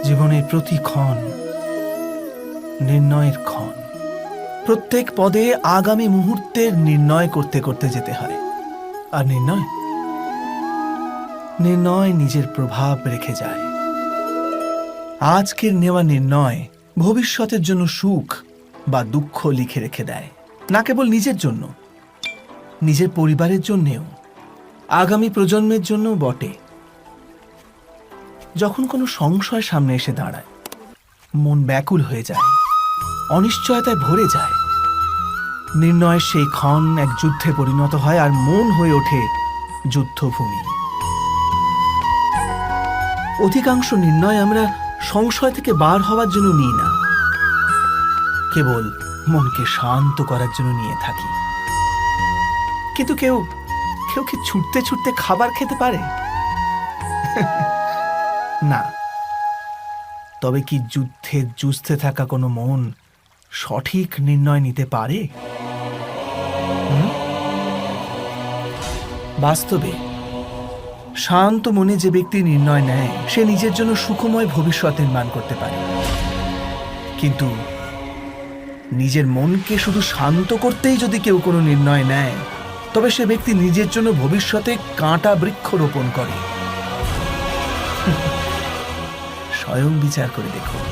জীবনের প্রতি ক্ষণ নির্ণয়ের ক্ষণ। প্রত্যেক পদে আগামী মুহূর্তের নির্ণয় করতে করতে যেতে হয়। আর নির্ণয় নিজের প্রভাব রেখে যায়। আজকের নেওয়া নির্ণয় ভবিষ্যতের জন্য সুখ বা দুঃখ লিখে রেখে দেয়। না কেবল নিজের জন্য, নিজের পরিবারের জন্যেও, আগামী প্রজন্মের জন্য বটে। যখন কোনো সংশয় সামনে এসে দাঁড়ায়, মন ব্যাকুল হয়ে যায়, অনিশ্চয়তায় ভরে যায়, নির্ণয়ের সেই ক্ষণ এক যুদ্ধে পরিণত হয় আর মন হয়ে ওঠে যুদ্ধভূমি। অধিকাংশ নির্ণয় আমরা সংশয় থেকে বার হওয়ার জন্য নিই না, কেবল মনকে শান্ত করার জন্য নিয়ে থাকি। কিন্তু কেউ কি ছুটতে ছুটতে খাবার খেতে পারে? না। তবে কি যুদ্ধে যুঝতে থাকা কোনো মন সঠিক নির্ণয় নিতে পারে? বাস্তবে শান্ত মনে যে ব্যক্তি নির্ণয় নেয়, সে নিজের জন্য সুখময় ভবিষ্যৎ নির্মাণ করতে পারে। কিন্তু নিজের মনকে শুধু শান্ত করতেই যদি কেউ কোনো নির্ণয় নেয়, তবে সে ব্যক্তি নিজের জন্য ভবিষ্যতে কাঁটা বৃক্ষ রোপণ করে। স্বয়ং বিচার করে দেখুন।